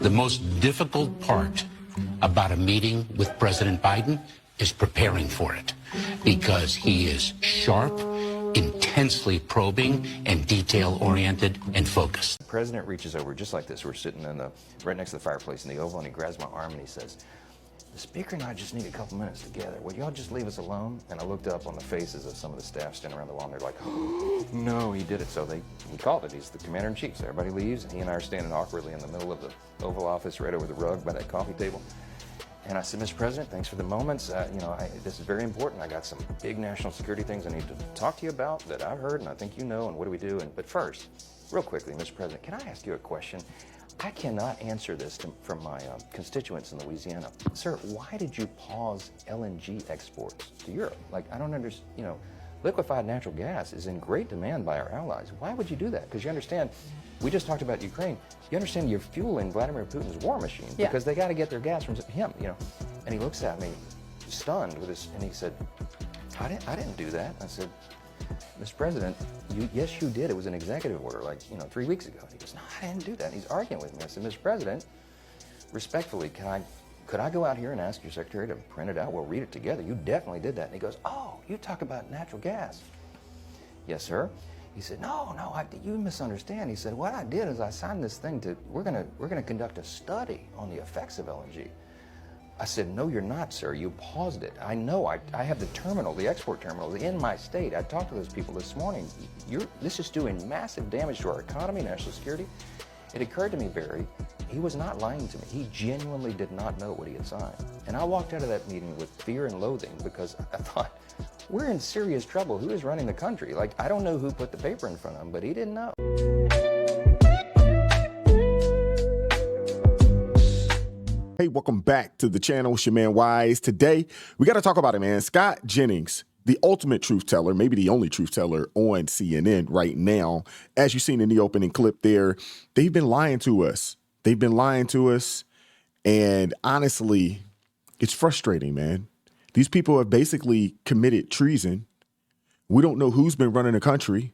The most difficult part about a meeting with President Biden is preparing for it, because he is sharp, intensely probing, and detail-oriented and focused. The president reaches over just like this. We're sitting right next to the fireplace in the Oval, and he grabs my arm and he says, "The Speaker and I just need a couple minutes together. Would y'all just leave us alone?" And I looked up on the faces of some of the staff standing around the wall, and they're like, "Oh, no, he did it." So he called it. He's the commander-in-chief. So everybody leaves, and he and I are standing awkwardly in the middle of the Oval Office right over the rug by that coffee table. And I said, "Mr. President, thanks for the moments. This is very important. I got some big national security things I need to talk to you about that I've heard, and I think you know, and what do we do?" But first, real quickly, Mr. President, can I ask you a question? I cannot answer this from my constituents in Louisiana. Sir, why did you pause LNG exports to Europe? Like, I don't understand, liquefied natural gas is in great demand by our allies. Why would you do that? Because you understand, we just talked about Ukraine. You understand you're fueling Vladimir Putin's war machine because they got to get their gas from him, And he looks at me, stunned with this, and he said, I didn't do that. I said, "Mr. President, yes, you did. It was an executive order, 3 weeks ago." And he goes, "No, I didn't do that." And he's arguing with me. I said, "Mr. President, respectfully, could I go out here and ask your secretary to print it out? We'll read it together. You definitely did that." And he goes, "Oh, you talk about natural gas." "Yes, sir." He said, No, you misunderstand." He said, "What I did is I signed this thing we're gonna conduct a study on the effects of LNG." I said, "No, you're not, sir. You paused it. I know. I have the export terminal in my state. I talked to those people this morning. This is doing massive damage to our economy, national security." It occurred to me, Barry, he was not lying to me. He genuinely did not know what he had signed. And I walked out of that meeting with fear and loathing because I thought, we're in serious trouble. Who is running the country? I don't know who put the paper in front of him, but he didn't know. Hey, welcome back to the channel. It's your man Wise. Today, we got to talk about it, man. Scott Jennings, the ultimate truth teller, maybe the only truth teller on CNN right now. As you've seen in the opening clip there, they've been lying to us. They've been lying to us. And honestly, it's frustrating, man. These people have basically committed treason. We don't know who's been running the country,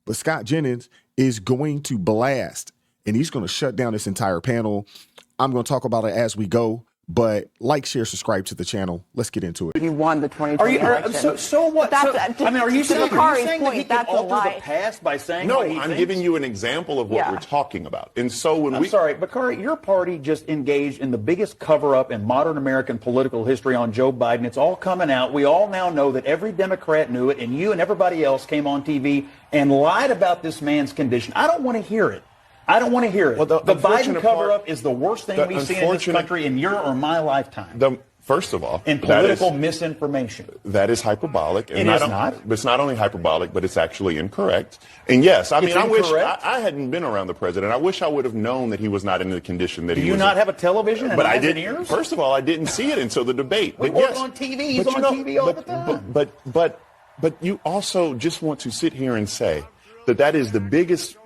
but Scott Jennings is going to blast, and he's going to shut down this entire panel. I'm going to talk about it as we go, but like, share, subscribe to the channel. Let's get into it. He won the 2020 election. So what? Are you saying that he can alter the past by saying No, what he I'm thinks? giving you an example of what we're talking about. And so when I'm sorry, Bakari, your party just engaged in the biggest cover-up in modern American political history on Joe Biden. It's all coming out. We all now know that every Democrat knew it, and you and everybody else came on TV and lied about this man's condition. I don't want to hear it. I don't want to hear it. Well, the Biden cover-up is the worst thing we've seen in this country in your or my lifetime. First of all, in political misinformation. That is hyperbolic. And it is not. It's not only hyperbolic, but it's actually incorrect. And yes, I wish I hadn't been around the president. I wish I would have known that he was not in the condition that he was. Do you not have a television and eyes and ears? First of all, I didn't see it until the debate. We work on TV. He's on TV all the time. But you also just want to sit here and say that is the biggest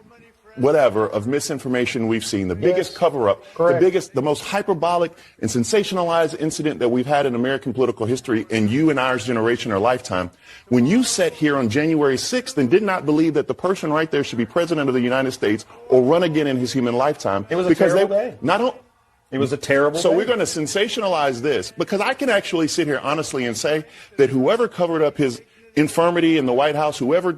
whatever of misinformation we've seen, the biggest cover-up, the most hyperbolic and sensationalized incident that we've had in American political history in you and ours generation or lifetime. When you sat here on January 6th and did not believe that the person right there should be president of the United States or run again in his human lifetime. It was a terrible day. It was a terrible day. So we're going to sensationalize this because I can actually sit here honestly and say that whoever covered up his infirmity in the White House, whether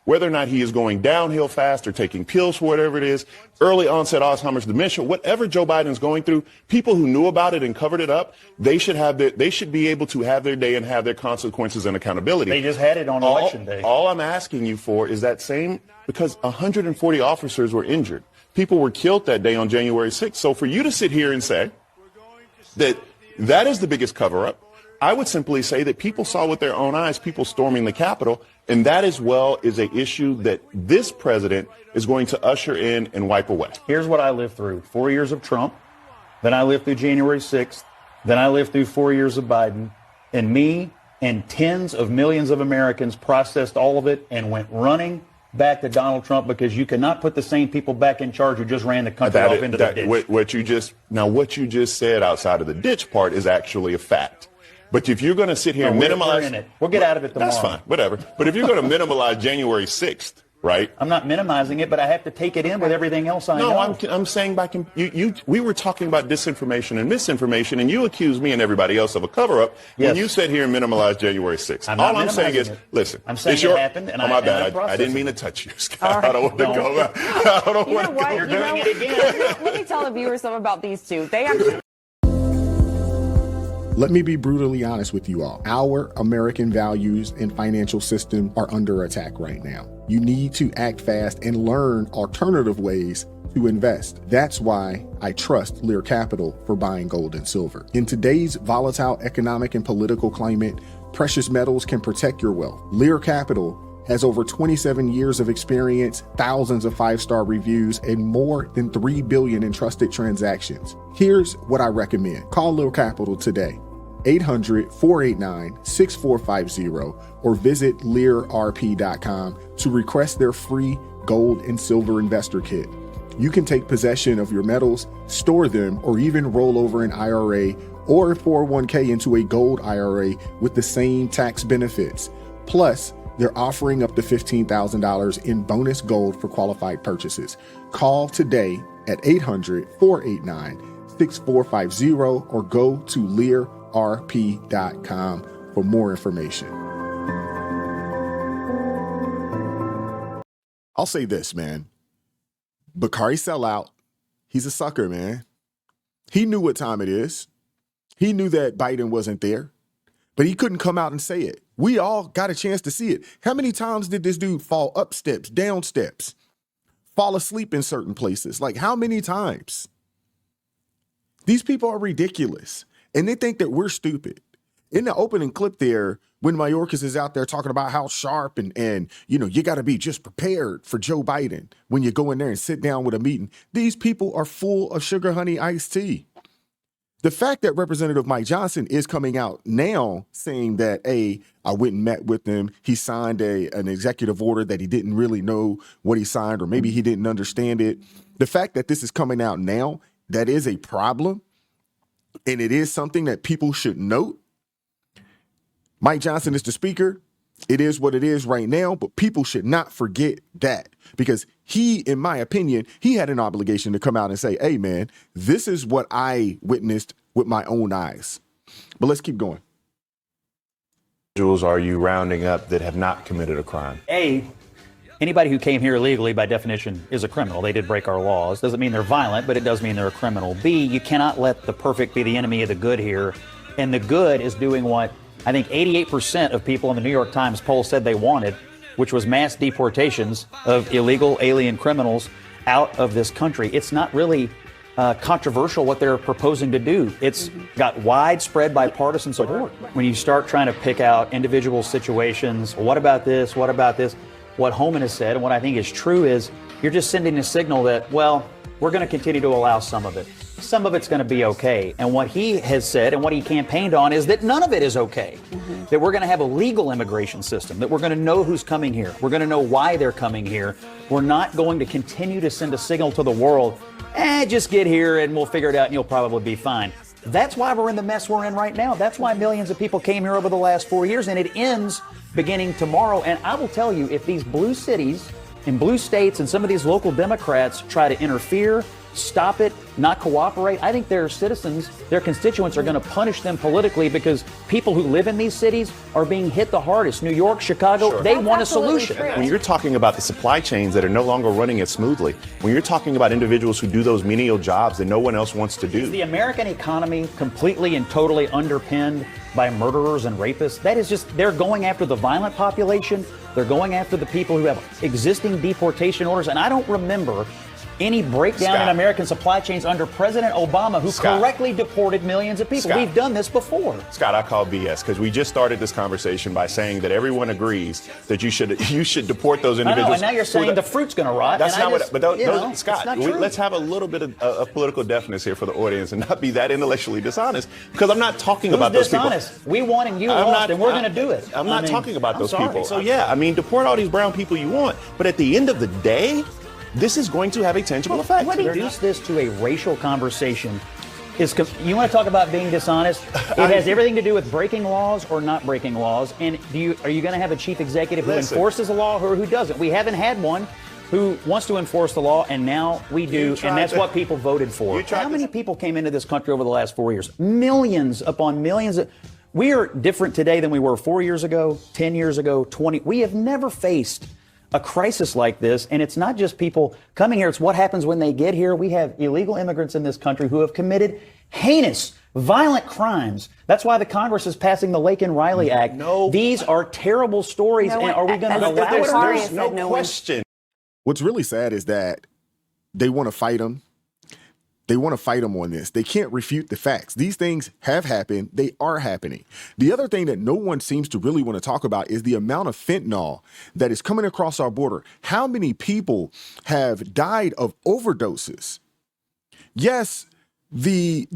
or not he is going downhill fast or taking pills for whatever it is, early onset Alzheimer's, dementia, whatever Joe Biden's going through, people who knew about it and covered it up, they should be able to have their day and have their consequences and accountability. They just had it on election day. All I'm asking you for is that same, because 140 officers were injured. People were killed that day on January 6th. So for you to sit here and say that is the biggest cover-up, I would simply say that people saw with their own eyes people storming the Capitol, and that as well is an issue that this president is going to usher in and wipe away. Here's what I lived through. 4 years of Trump, then I lived through January 6th, then I lived through 4 years of Biden, and me and tens of millions of Americans processed all of it and went running back to Donald Trump because you cannot put the same people back in charge who just ran the country off into the ditch. What you just said outside of the ditch part is actually a fact. But if you're going to sit here and minimize it, we'll get out of it tomorrow. That's fine, whatever. But if you're going to minimize January 6th right? I'm not minimizing it, but I have to take it in with everything else I know. No, I'm saying we were talking about disinformation and misinformation, and you accused me and everybody else of a cover-up when you sat here and minimalized January 6th. All I'm saying is, listen, I'm saying it happened, and my bad. I didn't mean to touch you, Scott. I don't want to go. I don't want to go. You're doing it again. Let me tell the viewers some about these two. They actually. Let me be brutally honest with you all. Our American values and financial system are under attack right now. You need to act fast and learn alternative ways to invest. That's why I trust Lear Capital for buying gold and silver. In today's volatile economic and political climate, precious metals can protect your wealth. Lear Capital has over 27 years of experience, thousands of 5-star reviews, and more than 3 billion in trusted transactions. Here's what I recommend. Call Lear Capital today. 800-489-6450 or visit learrp.com to request their free gold and silver investor kit. You can take possession of your metals, store them, or even roll over an IRA or a 401k into a gold IRA with the same tax benefits. Plus, they're offering up to $15,000 in bonus gold for qualified purchases. Call today at 800-489-6450 or go to learrp.com for more information. I'll say this, man. Bakari Sellout, he's a sucker, man. He knew what time it is. He knew that Biden wasn't there, but he couldn't come out and say it. We all got a chance to see it. How many times did this dude fall up steps, down steps, fall asleep in certain places? Like, how many times? These people are ridiculous. And they think that we're stupid. In the opening clip there, when Mayorkas is out there talking about how sharp and you got to be just prepared for Joe Biden when you go in there and sit down with a meeting. These people are full of sugar honey iced tea. The fact that Representative Mike Johnson is coming out now saying that, I went and met with him. He signed an executive order that he didn't really know what he signed, or maybe he didn't understand it. The fact that this is coming out now, that is a problem. And it is something that people should note. Mike Johnson is the speaker. It is what it is right now, but people should not forget that, because he, in my opinion, he had an obligation to come out and say, hey, man, this is what I witnessed with my own eyes. But let's keep going. Individuals are you rounding up that have not committed a crime? Anybody who came here illegally, by definition, is a criminal. They did break our laws. Doesn't mean they're violent, but it does mean they're a criminal. B, you cannot let the perfect be the enemy of the good here. And the good is doing what I think 88% of people in the New York Times poll said they wanted, which was mass deportations of illegal alien criminals out of this country. It's not really controversial what they're proposing to do. It's got widespread bipartisan support. When you start trying to pick out individual situations, what about this? What about this? What Homan has said, and what I think is true, is you're just sending a signal that, well, we're going to continue to allow some of it. Some of it's going to be okay. And what he has said and what he campaigned on is that none of it is okay. That we're going to have a legal immigration system, that we're going to know who's coming here. We're going to know why they're coming here. We're not going to continue to send a signal to the world, just get here and we'll figure it out and you'll probably be fine. That's why we're in the mess we're in right now. That's why millions of people came here over the last 4 years, and it ends beginning tomorrow. And I will tell you, if these blue cities and blue states and some of these local Democrats try to interfere, stop it, not cooperate, I think their citizens, their constituents are going to punish them politically, because people who live in these cities are being hit the hardest. New York, Chicago, they want a solution. When you're talking about the supply chains that are no longer running as smoothly, when you're talking about individuals who do those menial jobs that no one else wants to do. Is the American economy completely and totally underpinned by murderers and rapists? That is just, they're going after the violent population. They're going after the people who have existing deportation orders. And I don't remember any breakdown in American supply chains under President Obama, who correctly deported millions of people. We've done this before. Scott, I call BS, because we just started this conversation by saying that everyone agrees that you should deport those individuals. I know, and now you're saying the fruit's going to rot. That's not what. But Scott, let's have a little bit of political deftness here for the audience and not be that intellectually dishonest, because I'm not talking about those people. We want and you lost, and we're going to do it. I'm not talking about those people. So deport all these brown people you want, but at the end of the day, this is going to have a tangible effect. Reduce this to a racial conversation is, you want to talk about being dishonest? It has everything to do with breaking laws or not breaking laws. And are you going to have a chief executive who enforces a law or who doesn't? We haven't had one who wants to enforce the law, and now we do, and that's what people voted for. How many people came into this country over the last 4 years? Millions upon millions. We are different today than we were 4 years ago, 10 years ago, 20. We have never faced a crisis like this, and it's not just people coming here. It's what happens when they get here. We have illegal immigrants in this country who have committed heinous, violent crimes. That's why the Congress is passing the Lakin Riley Act. No. These are terrible stories, and are we going to allow it? There's no question. What's really sad is that they want to fight him. They want to fight him on this. They can't refute the facts. These things have happened. They are happening. The other thing that no one seems to really want to talk about is the amount of fentanyl that is coming across our border. How many people have died of overdoses? Yes, the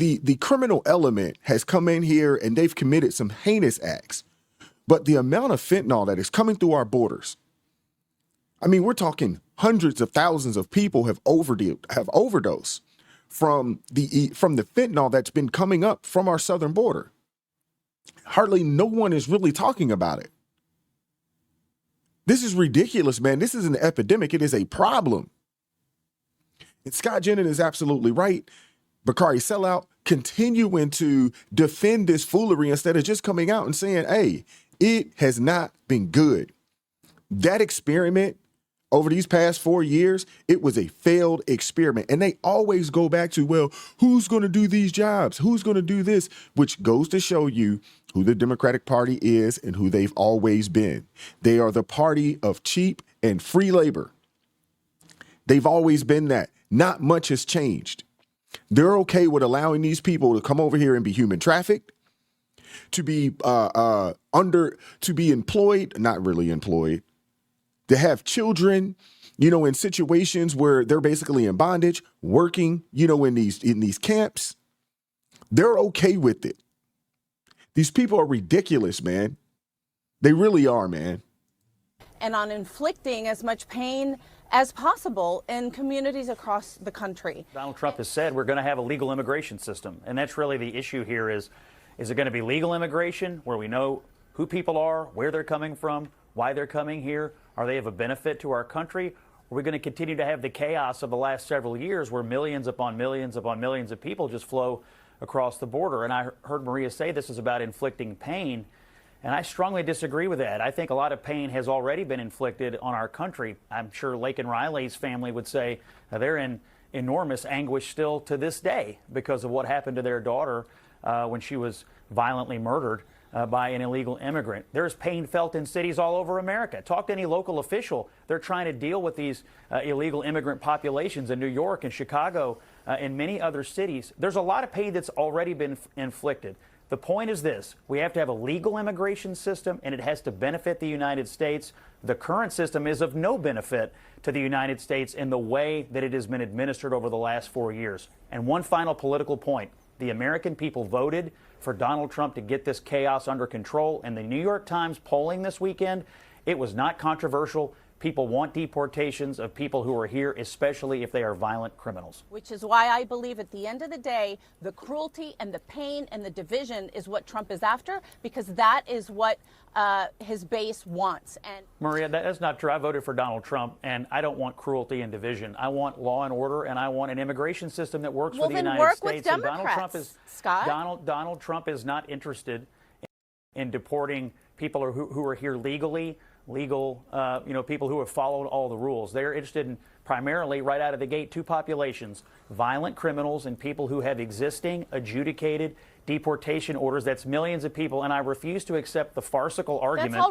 criminal element has come in here and they've committed some heinous acts. But the amount of fentanyl that is coming through our borders, I mean, we're talking hundreds of thousands of people have overdosed from the fentanyl that's been coming up from our southern border. Hardly no one is really talking about it. This is ridiculous, man. This is an epidemic. It is a problem. And Scott Jennings is absolutely right. Bakari Sellout continuing to defend this foolery instead of just coming out and saying, hey, it has not been good. That experiment over these past 4 years, it was a failed experiment. And they always go back to, well, who's going to do these jobs? Who's going to do this? Which goes to show you who the Democratic Party is and who they've always been. They are the party of cheap and free labor. They've always been that. Not much has changed. They're okay with allowing these people to come over here and be human trafficked, to be employed, not really employed, to have children, in situations where they're basically in bondage, working, in these camps. They're okay with it. These people are ridiculous, man. They really are, man. And on inflicting as much pain as possible in communities across the country. Donald Trump has said we're going to have a legal immigration system. And that's really the issue here is it going to be legal immigration where we know who people are, where they're coming from, why they're coming here? Are they of a benefit to our country? Are we going to continue to have the chaos of the last several years where millions upon millions upon millions of people just flow across the border? And I heard Maria say this is about inflicting pain. And I strongly disagree with that. I think a lot of pain has already been inflicted on our country. I'm sure Lakin Riley's family would say they're in enormous anguish still to this day because of what happened to their daughter when she was violently murdered by an illegal immigrant. There's pain felt in cities all over America. Talk to any local official. They're trying to deal with these illegal immigrant populations in New York and Chicago and many other cities. There's a lot of pain that's already been inflicted. The point is this: we have to have a legal immigration system, and it has to benefit the United States. The current system is of no benefit to the United States in the way that it has been administered over the last 4 years. And one final political point. The American people voted for Donald Trump to get this chaos under control. And the New York Times polling this weekend, it was not controversial. People want deportations of people who are here, especially if they are violent criminals. Which is why I believe at the end of the day, the cruelty and the pain and the division is what Trump is after, because that is what his base wants. And Maria, that's not true. I voted for Donald Trump, and I don't want cruelty and division. I want law and order, and I want an immigration system that works for the United States. Well, then work with Democrats, Scott. Donald Trump is not interested in deporting people who are here legally. People who have followed all the rules. They're interested in primarily, right out of the gate, two populations: violent criminals and people who have existing adjudicated deportation orders. That's millions of people. And I refuse to accept the farcical argument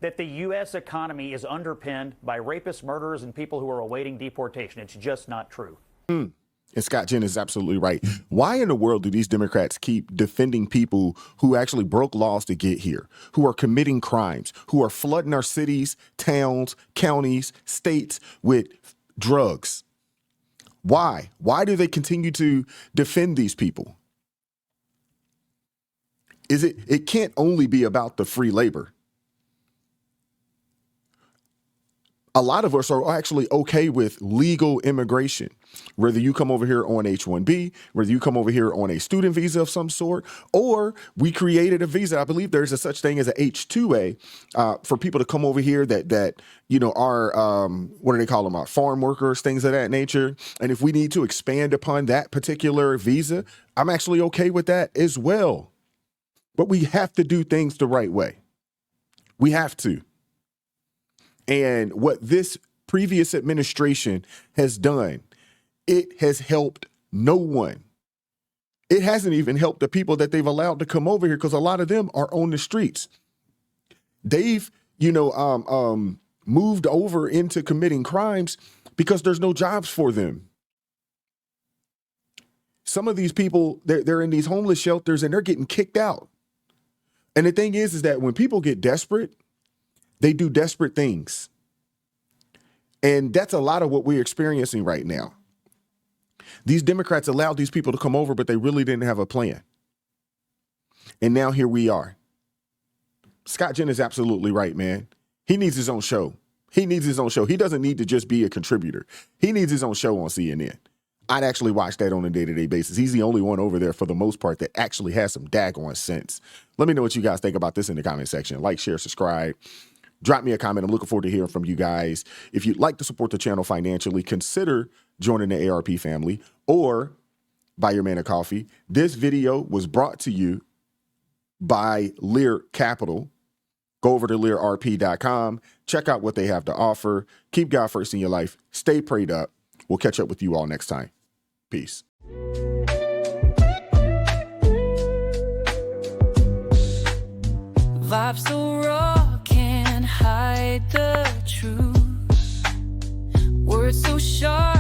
that the U.S. economy is underpinned by rapists, murderers, and people who are awaiting deportation. It's just not true. And Scott Jennings is absolutely right. Why in the world do these Democrats keep defending people who actually broke laws to get here, who are committing crimes, who are flooding our cities, towns, counties, states with drugs? Why? Why do they continue to defend these people? It can't only be about the free labor. a lot of us are actually okay with legal immigration. Whether you come over here on H-1B, whether you come over here on a student visa of some sort, or we created a visa. I believe there's a such thing as a H-2A for people to come over here that are, what do they call them, farm workers, things of that nature. And if we need to expand upon that particular visa, I'm actually okay with that as well. But we have to do things the right way. We have to. And what this previous administration has done, it has helped no one. It hasn't even helped the people that they've allowed to come over here, because a lot of them are on the streets. They've, moved over into committing crimes because there's no jobs for them. Some of these people, they're in these homeless shelters and they're getting kicked out. And the thing is that when people get desperate, they do desperate things. And that's a lot of what we're experiencing right now. These Democrats allowed these people to come over, but they really didn't have a plan. And now here we are. Scott Jennings is absolutely right, man. He needs his own show. He needs his own show. He doesn't need to just be a contributor. He needs his own show on CNN. I'd actually watch that on a day-to-day basis. He's the only one over there for the most part that actually has some daggone sense. Let me know what you guys think about this in the comment section. Like, share, subscribe. Drop me a comment. I'm looking forward to hearing from you guys. If you'd like to support the channel financially, consider joining the ARP family or buy your man a coffee. This video was brought to you by Lear Capital. Go over to learrp.com. Check out what they have to offer. Keep God first in your life. Stay prayed up. We'll catch up with you all next time. Peace. Vibes so raw, can't hide the truth. Words so sharp.